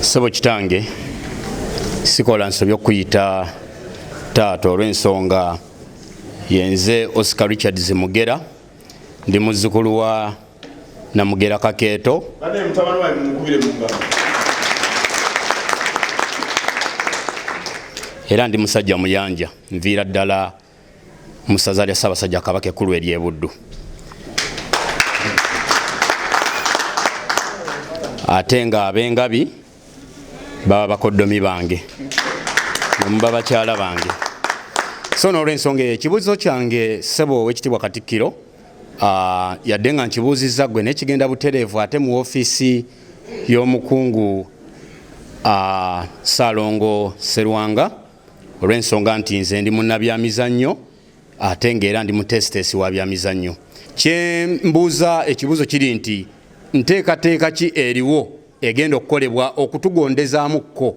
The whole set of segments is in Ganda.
Sebo kitange sikola nsobye okuyita taata olw'ensonga yenze Oscar Richards Mugera ndi muzzukulu wa Namugera Kakeeto era ndi musajja muyanja nviira ddala musaza lya Ssaabasajja Kabaka ekkulu ery'e Buddu. Ate nga ab'engabi baba bakoddomi bange muba bakyala bange. So n'olw'ensonga ekibuuzo kyange ssebo ow'ekitiibwa Katikkiro yadde nga nkibuuzizza ggwe n'ekigenda butereevu ate mu woofiisi y'omukungu Ssaalongo Sserwanga olw'ensonga nti nze ndi munnabyamizannyo ate ng'era ndi mutesitesi wa byamizannyo. Kye mbuuza ekibuuzo kiri nti nteekateeka ki eriwo egenda okukolebwa okutugondezaamuko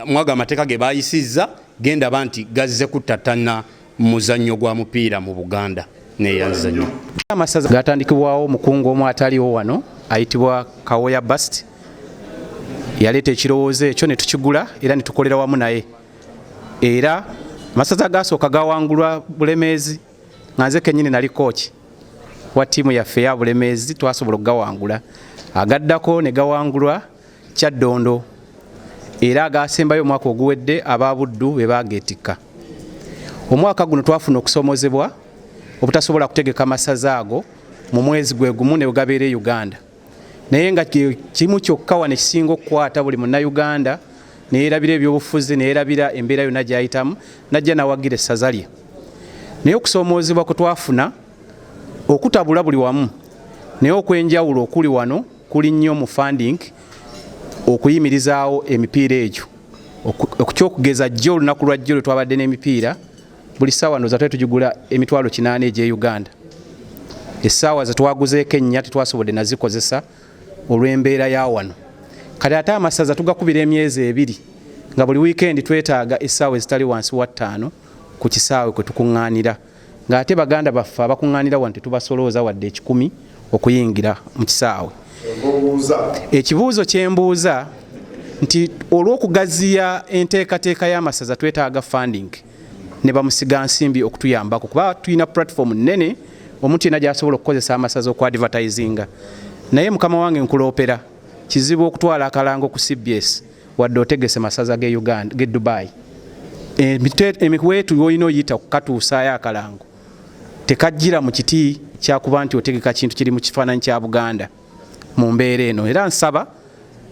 mwaga amateeka ge bayisizza genda banti gazze kutatana muzannyo gwa mupiira mu Buganda n'eyanzannyo. Amasaza gatandikibwawo omukungu omu ataliwo wano ayitibwa Kawoya Bast yaleeta ekirowoozo ekyo ne tukigula era ne tukolera wamu naye. Era amasaza gasooka gawangulwa Bulemeezi nga nze kennyini nali kooki wa ttiimu yaffe ya Bulemeezi twasobola okugawangula. Agaddako ne gawangulwa Kyaddondo era agasembayo omwaka oguwedde aba Buddu be bageetikka. Omwaka guno twafuna okusomozebwa obutasobola kutegeka amasaza ago mu mwezi gwe gumu ne gabeera e Uganda. Naye nga kimu kyokka wane kisinga okukwata buli munnayuganda neerabira ebyobufuzi neerabira embeera yonna gy'ayitamu najja nawagira essaza lye. Naye okusomoozebwa kwe twafuna okutabula buli wamu naye okwenjawulo okuli wano kuli nnyo mu funding okuyimirizaawo emipiira egyo. Okukyokugeza jjo olunaku lwa jjo lwe twabadde n'emipiira buli ssaawa ndowooza twali tugigula emitwalo 8 egy'e Uganda. Essaawa ze twaguzeeko ennya tetwasobodde nazikozesa olw'embeera ya wano. Kati ate amasaza tugakubira emyezi 2 nga buli wiikendi twetaaga essaawa ezitali wansi wa 5 ku kisaawe kwe tukuŋŋaanira. Ng'ate baganda baffe abakuŋŋaanira wano tetubasolooza wadde 10 okuyingira mu kisaawe. Ekibuuzo kye mbuuza nti olw'okugaziya enteekateeka y'amasaza twetaaga funding ne bamusiga nsimbi okutuyambako kuba tulina platform nnene omuntu yenna gy'asobola okukozesa amasaza okwadvertisinga. Naye mukama wange nkuloopera kizibu okutwala akalango ku CBS wadde otegese masaza ge Uganda ge Dubai. Emiweetu y'olina oyita kukatuusaayo akalango tekajjira mu kiti kyakuba nti otegeka kintu kiri mu kifaananyi kya Buganda mu mbeera eno. Era nsaba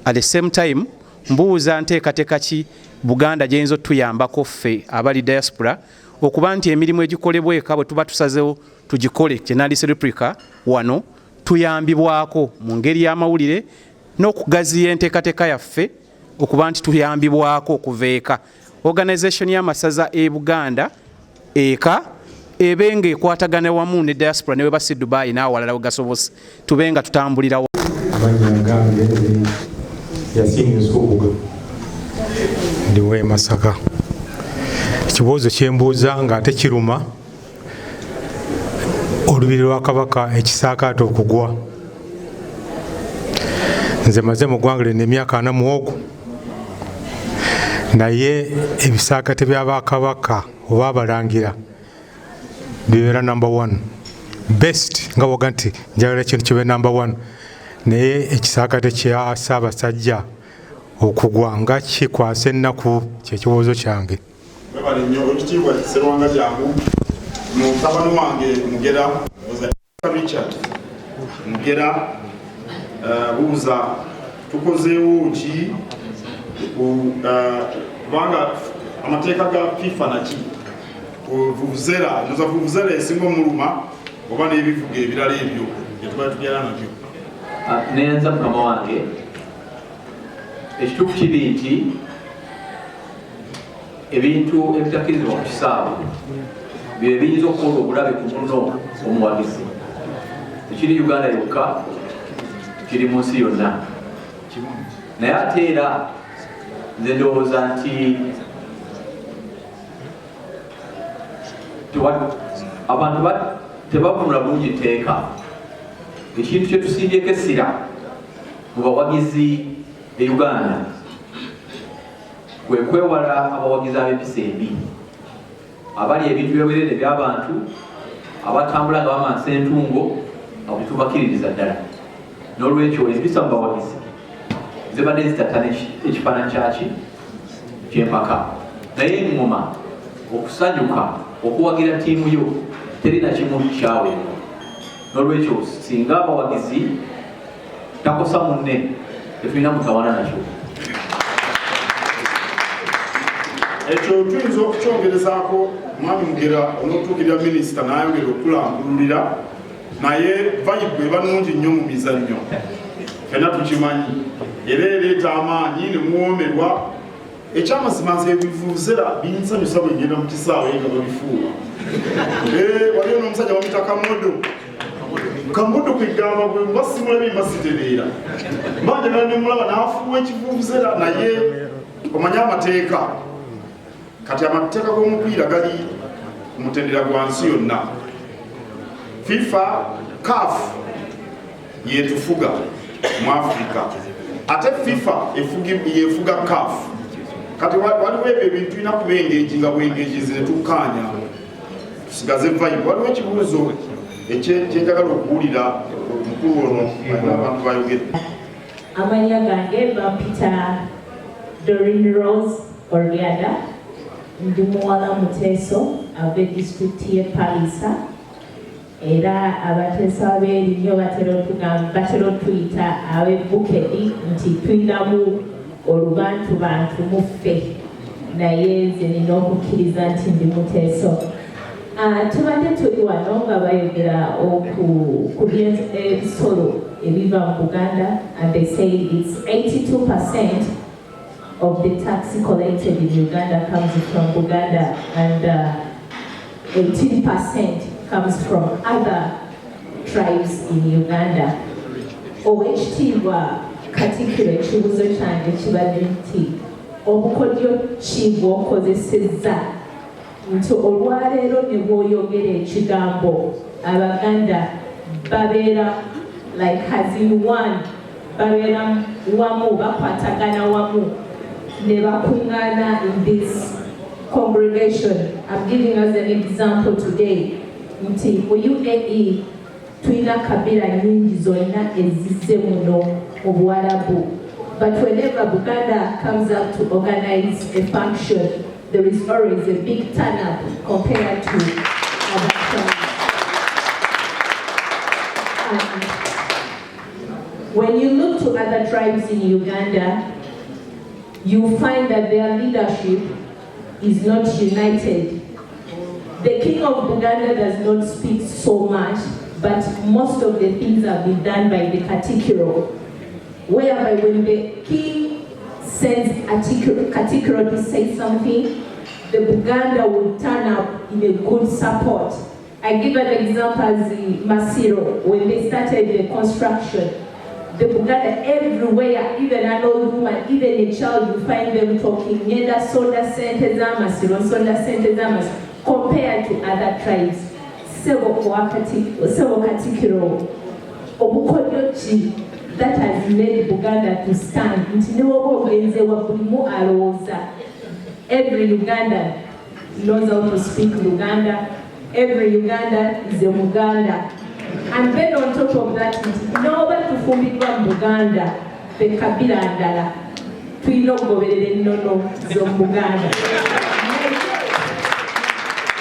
at the same time mbuuza nteekateeka ki Buganda gy'eyinza otuyambako ffe abali diaspora okuba nti emirimu egikolebwa eka bwe tuba tusazeewo tugikole kyenandise replica wano tuyambibwako mu ngeri y'amawulire n'okugaziya enteekateeka yaffe okuba nti tuyambibwako okuva eka. Organisation y'amasaza e Buganda eka ebenga ekwatagana wamu ne diaspora newe basi Dubai n'awalala we gasobose tubenga tutambulira ndiwe Masaka. Ekibuuzo kyembuuza nga ate kiruma olubiri lwa Kabaka ekisaakaato okugwa. Nze maze mu ggwanga lino emyaka 40 naye ebisaakaate bya Bakabaka oba abalangira bibeera number 1 best nga woga nti njagala ekintu kibe number 1 naye ekisaakaate kya Ssaabasajja okugwa nga kikwasa ennaku kyekibuuzo kyange. Webale nnyo ekitiibwa Sserwanga jangu mutabani wange Mugera Richard Mugera buuza tukozeewo ki kubanga amateeka ga FIFA naki vuvuzela esinga omuluma oba n'ebivuga ebirala ebyo byetuba tubyala nabyo. Nenza mukama wange ekituufu kiri nti ebintu ebitakkirizibwa ku kisaawe bye biyinza okukola obulabe ku muno omuwagizi. Tekiri Uganda yokka, kiri mu nsi yonna. Naye ate era nze ndowooza nti abantu tebavunula bulungi tteeka. Ekintu kye tusindyeko essira mu bawagizi e Uganda kwe kwewala abawagizi ab'empisa embi abali ebintu by'obwerere by'abantu abatambula nga bamansa entungo abo tubakiririza ddala. N'olwekyo empisa mu bawagizi zibadde zitattana ekifaananyi kyaki ky'empaka, naye engoma okusanyuka okuwagira ttiimu yo terina kimu kyaweebwa. N'olwekyo singa abawagizi takosa munne tetulina mutawana nakyo. Ekyo tuyinza okukyongerezaako mwami Mugera onootuukirira minisita n'ayongera okulambululira, naye vayibu eba nnungi nnyo mu mizannyo, fenna tukimanyi era ereeta amaanyi ne muwoomerwa. Ekyamazima nze ebivuuzera binsanyusa bwe ngenda mu kisaawe nga babifuuwa. Waliyo n'omusajja bamuyita Kamodo kwegamba bwe mba simulabe mba sitereera. Mbanja nali ne mulaba n'afuuwa ekivuuzera, naye omanye amateeka. Kati amateeka g'omupiira gali ku mutendera gwa nsi yonna. FIFA, CAF yetufuga mu Africa, ate FIFA yefuga CAF. Kati waliwo ebyo ebintu tulina kubengeji nga bwengejizi ne tukkaanya tusigaze vibe. Waliwo ekibuuzo ekyenjagala okuwulira omukulu ono abantu bayogedde. Amannya gange bampita Doreen Rose Oriada, ndi muwala Muteeso ava disitulikiti y'e Palisa, era abateesa ab'erinnyo batera otuyita ab'ebbukedi nti tuyinamu olubantu muffe, naye nze nina okukkiriza nti ndi Muteeso. Tubadde tuli wano nga bayogera ku by'ebisolo ebiva mu Buganda, and they say it's 82% of the tax collected in Uganda comes from Buganda, and 18% comes from other tribes in Uganda. Owekitiibwa Katikkiro ekibuuzo kyange kibadde nti obukodyo ki bw'okozesezza nti olwaleero ne bw'oyogera ekigambo Abaganda babeera like as in one, babeera wamu, bakwatagana wamu, ne bakuŋŋaana in this congregation. I'm giving us an example today nti mu UAE tulina kabira nnyingi zonna ezizze muno mu Buwarabu, but whenever Buganda comes up to organize a function, there is always a big turn up compared to other tribes. And when you look to other tribes in Uganda, you find that their leadership is not united. The king of Buganda does not speak so much, but most of the things have been done by the Katikkiro, whereby when the king sends Katikkiro to say something, the Buganda will turn up in a good support. I give an example as the Masiro, when they started the construction, the Buganda everywhere, even an old woman, even a child, you find them talking, Nyenda Sonda Sente Zamasiro, Sonda Sente Zamasiro, compared to other tribes. Sebo Katikkiro, obukodyo ki that has made Buganda to stand. Nti ne woba ogenze wabulimu alowooza. Every Ugandan knows how to speak Luganda. Every Ugandan is a Muganda. And then on top of that, noba tufumbiddwa mu Buganda be kabira ndala tulina okugoberera ennono z'omu Buganda.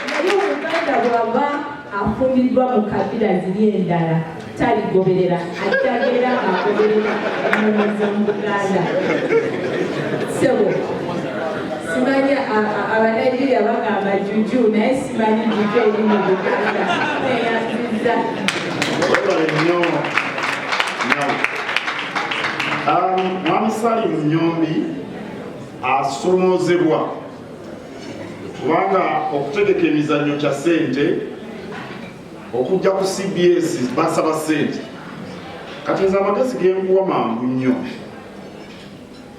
Naye Omuganda bw'aba afumbiddwa mu kabira ziri endala taligoberera, ajjagera agoberera ennono z'omu Buganda. Sebo simanya Abanigeria bagamba juju, naye simanyi juju eri mu Buganda eyazizza. Mwami Salim Nyombi asomoozebwa kubanga okutegeka emizannyo kya ssente, okujja ku CBS basaba ssente. Kati nze amagezi genkuwa mangu nnyo.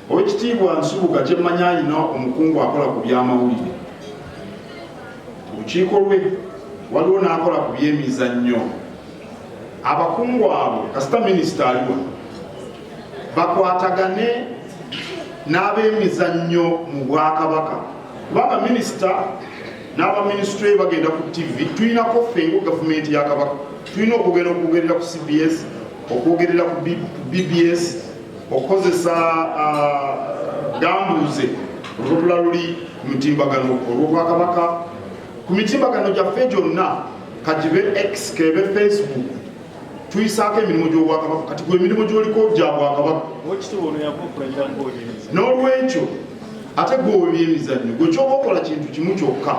Owekitiibwa Nsubuga kye mmanyi alina omukungu akola ku by'amawulire. Olukiiko lwe waliwo n'akola ku by'emizannyo. Abakungu abo kasita minisita aliwa bakwatagane n'ab'emizannyo mu Bwakabaka. Kubanga minisita n'abaminisitule bagenda ku TV, tulinako ffengo gavumenti ya Kabaka, tulina okwogerera ku CBS, okwogerera ku BBS, okukozesa gambuuze olupapula luli ku mitimbagano olw'Obwakabaka. Ku mitimbagano gyaffe gyonna, kagibe X, kebe Facebook, tuyisaako emirimu gy'Obwakabaka. Kati gwe emirimu gy'oliko gya Bwakabaka. N'olwekyo ate gwe ebyemizannyo, gwe ky'oba okola kintu kimu kyokka,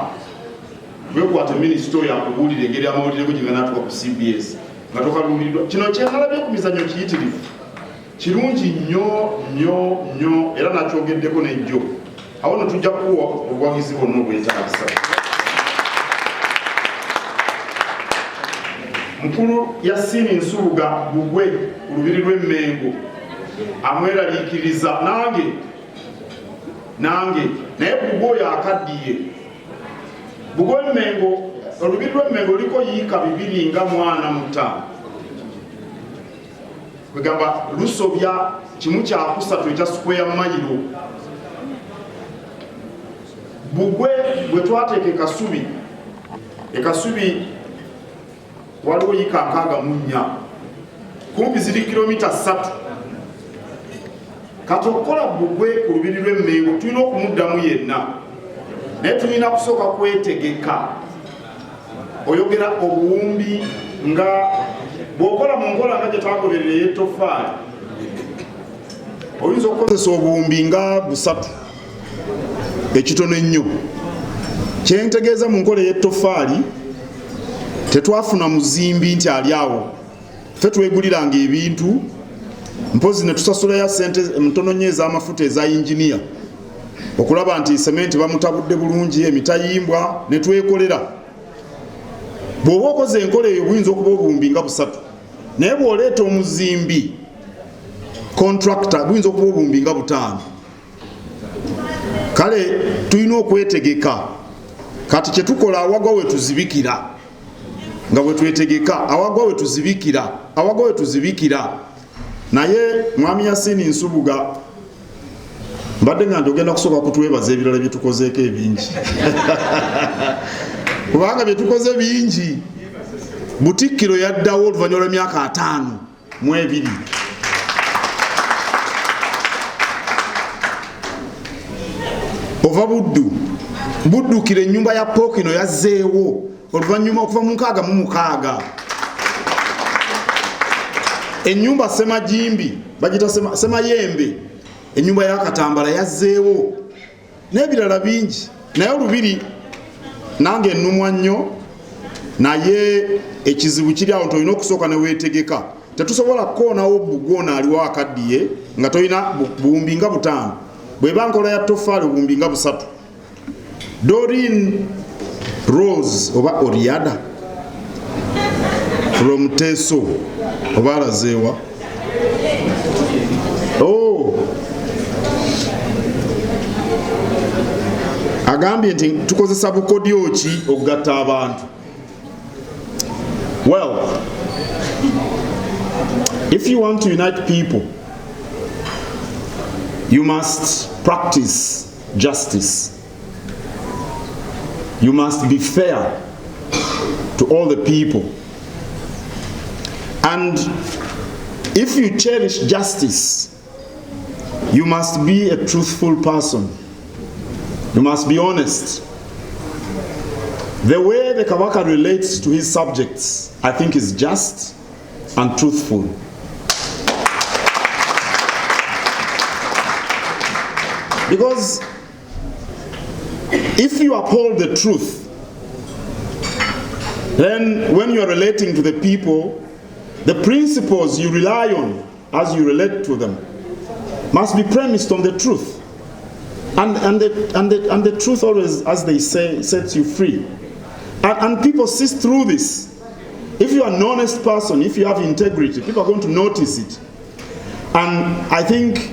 weekwate minisita oyo akubuulira engeri amawulire go gye ganaatuka ku CBS nga tokaluuliddwa. Kino kyenalabye ku mizannyo kiyitirivu, kirungi nnyo era nakyogeddeko n'ejjo. Awo no tujja kuwa obuwagizi bwonna obwetaagisa. Mukulu Yasin Nsubuga Bugwe ku lubiri lw'Emmengo amweraliikiriza nange naye Bugwe oyo akaddiye. Bugwe Emmengo, olubiri lw'Emmengo luliko yiika 2 nga mwana mutaano. Kwegamba lusobya kimu kyakusatu ekya square mayiro. Bugwe bwe twateeka ekasubi waliwo yiika 64, kumpi ziri kilomita 3. Kati okukola Bugwe ku lubiri lw'Emmengo tulina okumuddamu yenna, naye tulina kusooka kwetegeka. Oyogera obuwumbi nga bw'okola mu nkola nga gye twagoberera ey'ettofaali, oyinza okukozesa obuwumbi nga 3 ekitono ennyo. Kyentegeeza mu nkola ey'ettofaali tetwafuna muzimbi nti ali awo, ffe tweguliranga ebintu, mpozi ne tusasulayo ssente mtono nnyo ez'amafuta eza yinginiya okulaba nti sementi bamutabudde bulungi, emitayimbwa ne twekolera. Bw'oba okoze enkola eyo buyinza okuba obuwumbi nga 3, naye bw'oleeta omuzimbi contractor buyinza okuba obuwumbi nga 5. Kale tulina okwetegeka. Kati kyetukola awagwa we tuzibikira, nga bwe twetegeka awagwa we tuzibikira. Naye Mwami Yasin Nsubuga mbadde nga ndogenda kusooka kutwebaza ebirala bye tukozeeko ebingi kubanga bye tukoze bingi. Butikkiro yaddawo oluvannyuma lw'emyaka 5 ova buddukira ennyumba ya Pookino yazzeewo oluvannyuma okuva mu 6 ennyumba Semajimbi bagita Semayembe, ennyumba ya Katambala yazzeewo n'ebirala bingi. Naye olubiri nange ennumwa nnyo, naye ekizibu kiri awo, tolina okusooka ne weetegeka. Tetusobola kukoonawo Bugwe ono aliwo akaddiye nga tolina buwumbi nga 5. Bw'eba nkola ya toffaali obuwumbi nga 3. Doreen Rose oba Oriada from Teso oba alazeewa. Agambye nti tukozesa bukodyo ki okugatta abantu. Well, if you want to unite people, you must practice justice. You must be fair to all the people. And if you cherish justice, you must be a truthful person. You must be honest. The way the Kabaka relates to his subjects, I think, is just and truthful. Because if you uphold the truth, then when you are relating to the people, the principles you rely on as you relate to them must be premised on the truth. And the truth always, as they say, sets you free. And people see through this. If you are an honest person, if you have integrity, people are going to notice it. And I think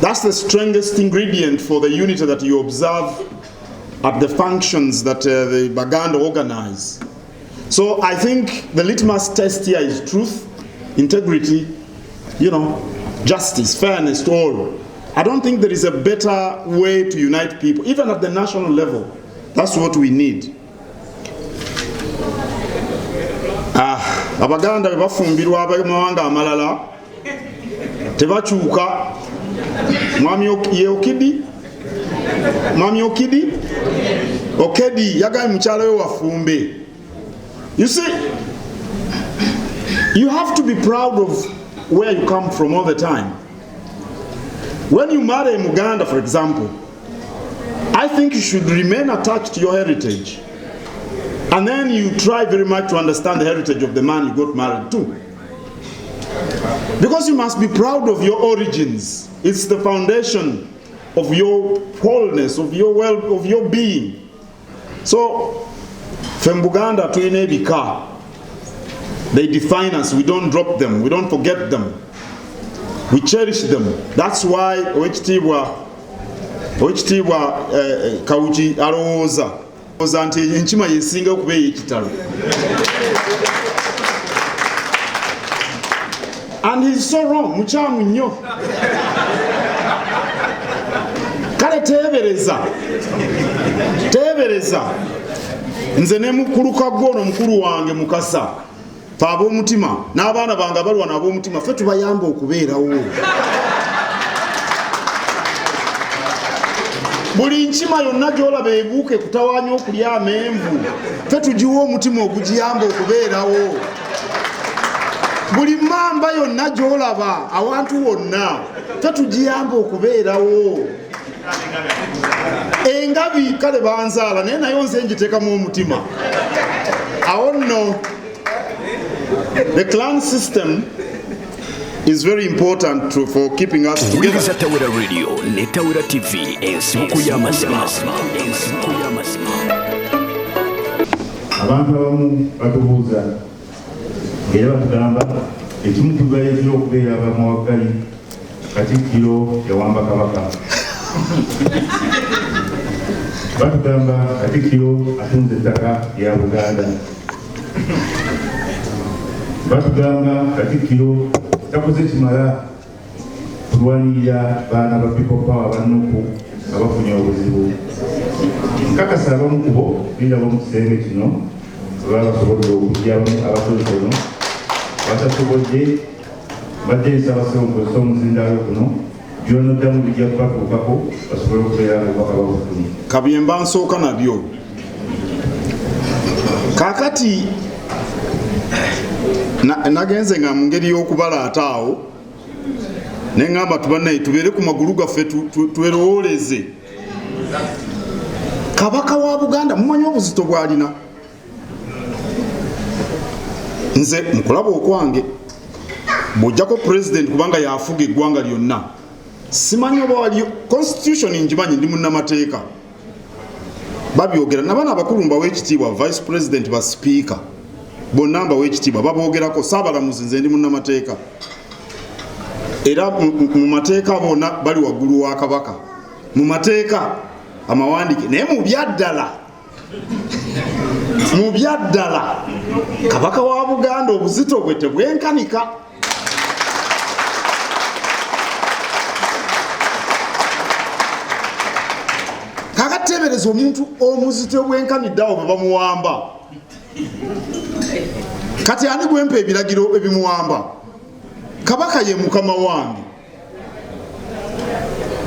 that's the strongest ingredient for the unity that you observe at the functions that the Baganda organize. So I think the litmus test here is truth, integrity, justice, fairness to all. I don't think there is a better way to unite people, even at the national level. That's what we need. Abaganda bafumbirwa abamawanga amalala tebakyuka. Mwami Okidi Okedi yagaye mukyala we wafumbe. You see, you have to be proud of where you come from all the time. When you marry a Muganda, for example, I think you should remain attached to your heritage. And then you try very much to understand the heritage of the man you got married to. Because you must be proud of your origins. It's the foundation of your wholeness, of your being. So, Fembuganda to Inebika, they define us. We don't drop them. We don't forget them. We cherish them. That's why Oechitibwa Kauchi Aroza nti enkima yesinga okubeera ekitalo. And he's so wrong. Mukyamu nnyo. Kale teebereza nze ne mukulu Kaggoono mukulu wange Mukasa fe ab'omutima n'abaana bange abalwa n'ab'omutima ffe tubayamba okubeerawo. Buli nkima yonna gy'olaba ebuuke kutawaanya okulya amenvu ffe tugiwa omutima ogugiyamba okubeerawo. Buli mamba yonna gy'olaba awantu wonna ffe tugiyamba okubeerawo. Engabi kale banzaala naye nayo nze ngiteekamu omutima. Awo nno the clan system is very important for keeping us together. Tawera Radio ne Tawera TV ensibuko y'amazima. Abantu abamu batubuuza era batugamba ekimu ku bibayitira okubeera abamuwaggali Katikkiro yawamba Kabaka. Batugamba Katikkiro atunze ettaka lya Buganda. Batugamba Katikkiro takoze kimala kulwanirira baana ba people power bannuku abafunye obuzibu. Nkakasa abamu ku bo biraba mu kisenge kino baba basobodde okugyamu abakozi bano batasobodde badde nsabasaba okukozesa omuzindaalo guno byonoddamu bijja kubatuukako basobole okubeera obubaka babufunye. Kabyemba nsooka nabyo. Kaakati nagenze nga mu ngeri y'okubalaata awo ne ŋŋamba tubannaye tubeere ku magulu gaffe twerowooleze. Kabaka wa Buganda mumanyi obuzito bw'alina. Nze mukulaba okwange bw'ojjako president kubanga yafuga eggwanga lyonna. Simanyi oba waliyo constitution ngimanyi ndi munnamateeka. Babyogera n'abaana abakulu mbaweekitiibwa vice president ba speaker. Bonna mbaweekitiibwa baboogerako saabalamuzi nze ndi munnamateeka. Era mu mateeka bonna bali waggulu wa Kabaka. Mu mateeka amawandike naye mu byaddala Kabaka wa Buganda obuzito bwe tebwenkanika. Kakateebereza omuntu omuzito bwenkaniddeawo bwe bamuwamba. Kati ani gwempa ebiragiro ebimuwamba? Kabaka ye mukama wange.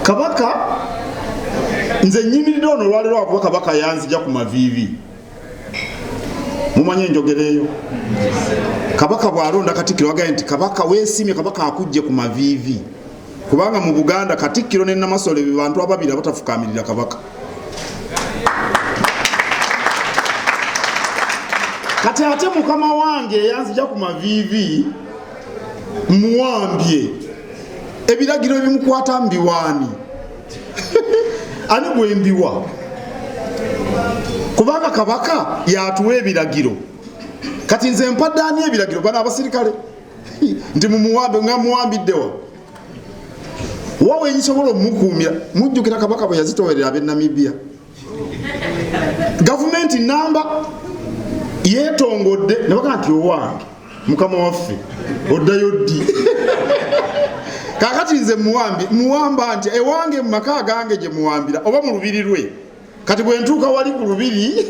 Kabaka nze nyimiridde ono olwaleero wakuba Kabaka yanzija ku maviivi. Mumanye enjogera eyo. Kabaka bw'alonda Katikkiro agaye nti Kabaka weesimye Kabaka akujje ku maviivi. Kubanga mu Buganda Katikkiro ne Namasole be bantu ababiri abatafukaamirira Kabaka. Kati ate mukama wange yanzija ku maviivi muwambye ebiragiro ebimukwata mbiwaani. Ani bwembiwa? Kubanga Kabaka yatuwa ebiragiro. Kati nze mpadde ani ebiragiro? Bano abasirikale nti mumuwambe nga muwambiddewa. Wawe nsobola omukuumira mujjukira Kabaka bwe yazitowerera ab'e Namibia. Gavumenti namba yeetongodde ne baga nti owange mukama waffe oddayo ddi. kakati nze muwamba nti ewange mu maka gange gye muwambira oba mu lubiri lwe kati bwe ntuuka wali ku lubiri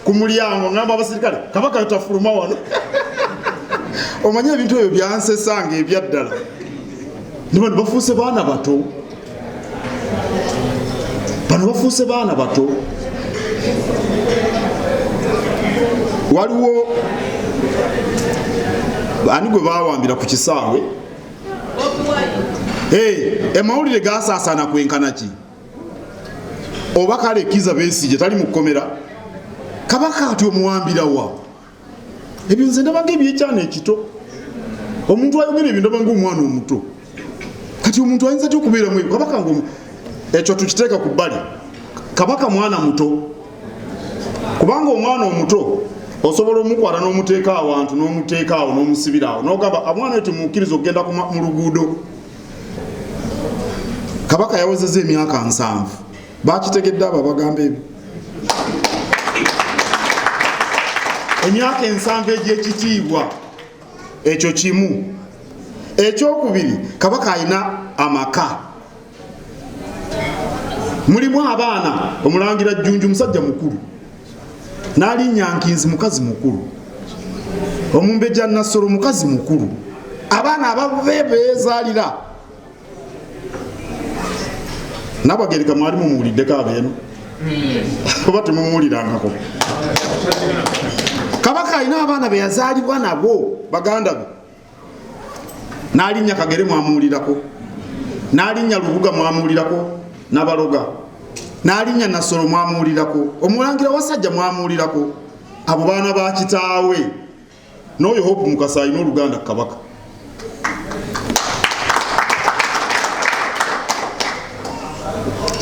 ku mulyango ngamba abasirikale kabaka yotafuluma wano omanye ebintu ebyo byansesanga ebyaddala niba bafuuse baana bato bano bafuuse baana bato waliwo ani gwe bawambira ku kisaawe amawulire gasaasaana kwenkana ki oba kale Kizza Besigye tali mu kkomera kabaka ati omuwambira wa ebyo nze ndabanga ebyekyana ekito omuntu ayogera ebyo ndabanga omwana omuto kati omuntu ayinza ty okubeeramu ebyo kabaka ngo ekyo tukiteeka ku bbali kabaka mwana muto kubanga omwana omuto osobola omukwata n'omuteeka awantu n'omuteeka awo n'omusibira awo n'ogamba omwana wetu mukkiriza okugenda mu luguudo kabaka yawezeza emyaka 7 bakitegedde abo abagamba ebyo emyaka 7 egy'ekitiibwa ekyo kimu ekyokubiri kabaka alina amaka mulimu abaana omulangira Jjunju musajja mukulu n'alinnya Nkinzi mukazi mukulu Omumbejja Nasoro mukazi mukulu abaana ababeezaalira Nabagereka mwali mumuwuliddeko abeeno oba temumuwulirangako kabaka alina abaana be yazaalibwa nabo baganda be n'alinnya Kagere mwamuwulirako n'alinnya Lubuga mwamuwulirako Nabaloga n'alinnya Nasoro mwamuwulirako Omulangira Wasajja mwamuwulirako abo baana ba kitaawe n'oyo Hope Mukasa alina oluganda kabaka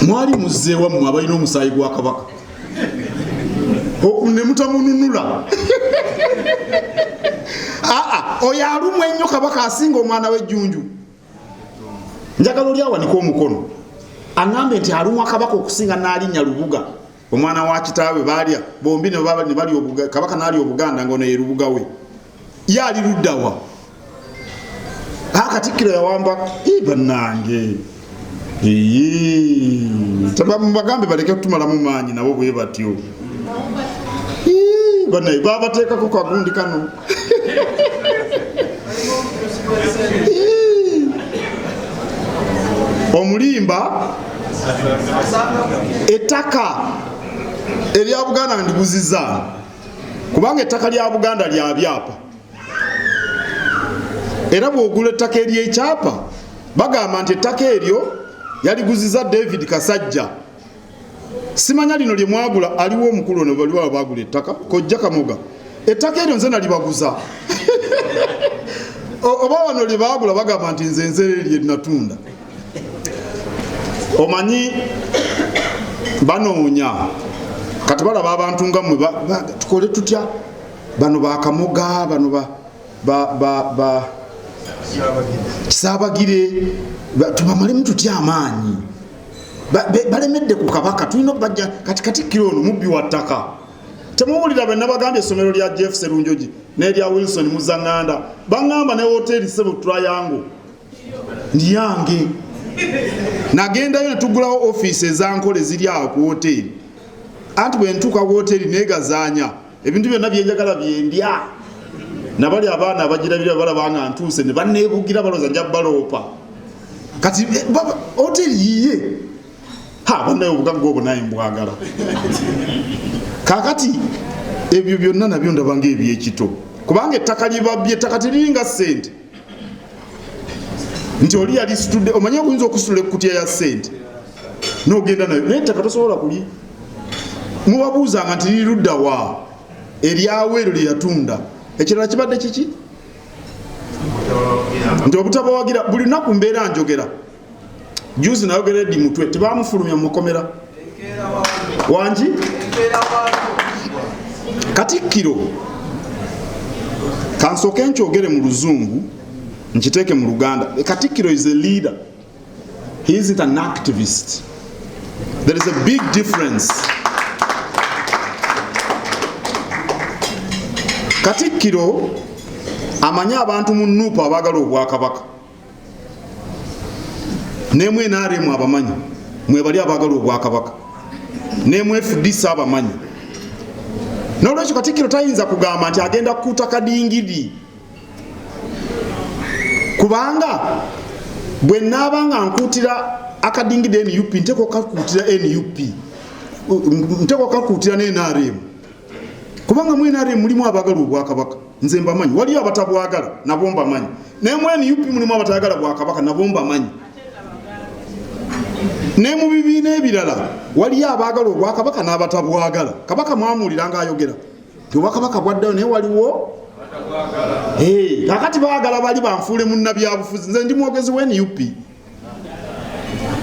mwali muzzeewa mmwe abalina omusaayi gwa kabaka ne mutamununula oyo alumwa ennyo kabaka asinga omwana we Jjunju njagala oli awanika omukono aŋŋambe nti alumwa kabaka okusinga n'alinnya Lubuga omwana wa kitaawe baalya bombi ne bali obuga kabaka n'ali Obuganda ng'ono ye Lubuga we ye ali luddawa Katikkiro yawamba bannange bagambe baleke kutumalamu maanyi nabo bwe batyo bannaye babateekako kagundi kano omulimba ettaka erya Buganda ndiguziza kubanga ettaka lya Buganda lya byapa era bw'ogula ettaka ery'ekyapa bagamba nti ettaka eryo yaliguziza David Kasajja simanya lino lye mwagula aliwo omukulu ono baliwo bagula ettaka kojja Kamoga ettaka eryo nze nalibaguza oba wano lye bagula bagamba nti nze lye natunda omanyi banoonya kati balaba abantu nga mmwe tukole tutya bano ba Kamoga bano Kisaabagire tubamalemu tutya amaanyi balemedde ku kabaka tulina bajja kati Katikkiro ono mubbi wa ttaka temuwulira be nabagambye essomero lya Jeff Serunjogi n'erya Wilson Muzanganda baŋŋamba ne hoteri Sebu Triangle ndi yange nagendayo ne tugulawo ofiisi ezankola eziri awo ku hoteri anti bwe ntuuka ku hoteri neegazaanya ebintu byonna byenjagala byendya nabali abaana abagirabira balabanga ntuuse ne banneebugira balooza nja baloopa kati hoteri yiye bannaye obugagga obwo naye mbwagala kakati ebyo byonna nabyo ndabanga ebyekito kubanga ettaka libabye ettaka teriringa ssente nti oli yali situdde omanye okuyinza okusitula ekkutya ya ssente n'ogenda nayo naye ettaka tosobola kuli mubabuuzanga nti lirudda wa eryawo eryo lye yatunda ekirala kibadde kiki nti obutabawagira buli lunaku mbeera njogera juzi nayogera Eddi Mutwe tebamufulumya mu makomera wangi Katikkiro kansooke nkyogere mu Luzungu nkiteeke mu Luganda Katikkiro is a leader, he isn't an activist. There is a big difference. Katikkiro amanya abantu mu Nuupu abagala obwakabaka nemwe NRM abamanyi mwe bali abagala obwakabaka nemwe FDC abamanyi n'olwekyo Katikkiro tayinza kugamba nti agenda kukuuta kadingidi kubanga bwe naabanga nkuutira akadingidi NUP nteko kakuutira NUP nteko kakuutira NRM kubanga mu NRM mulimu abagala obwakabaka nze mbamanyi waliyo abatabwagala nabo mbamanyi nemwe NUP mulimu abatayagala bwakabaka nabo mbamanyi ne mu bibiina ebirala waliyo abagala obwakabaka n'abatabwagala kabaka mwamuulira ng'ayogera nti obwakabaka bwaddayo naye waliwo kakati baagala bali banfuule munnabyabufuzi nze ndi mwogezi we NUP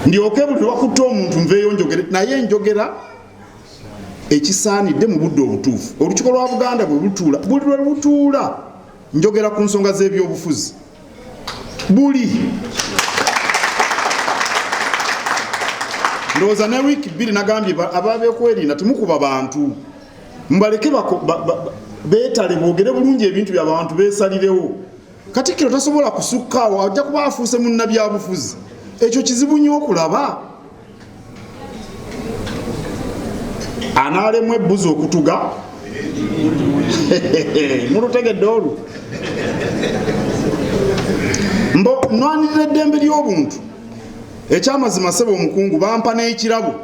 ndyoke buli lwakutta omuntu nveeyo njogere naye njogera ekisaanidde mu budde obutuufu olukiiko lwa Buganda bwe lutuula buli lwe lutuula njogera ku nsonga z'ebyobufuzi buli ndowooza ne wiiki 2 nagambye ababeekwerinda temukuba bantu mbaleke beetale boogere bulungi ebintu by'abantu beesalirewo Katikkiro tasobola kusukkaawo ajja kuba afuuse munnabyabufuzi ekyo kizibu nnyo okulaba anaalemu ebbuzi okutuga mulutegedde olwo mbo nwanirira eddembe ly'obuntu ekyamazima sebo omukungu bampa n'ekirabo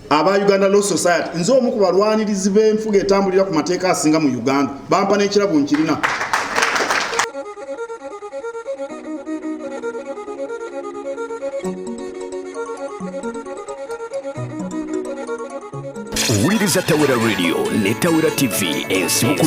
aba Uganda Law Society nze omu ku balwanirizi b'enfuga etambulira ku mateeka asinga mu Uganda bampa n'ekirabo nkirina Wuliriza Tawera Radio ne Tawera TV ensibuko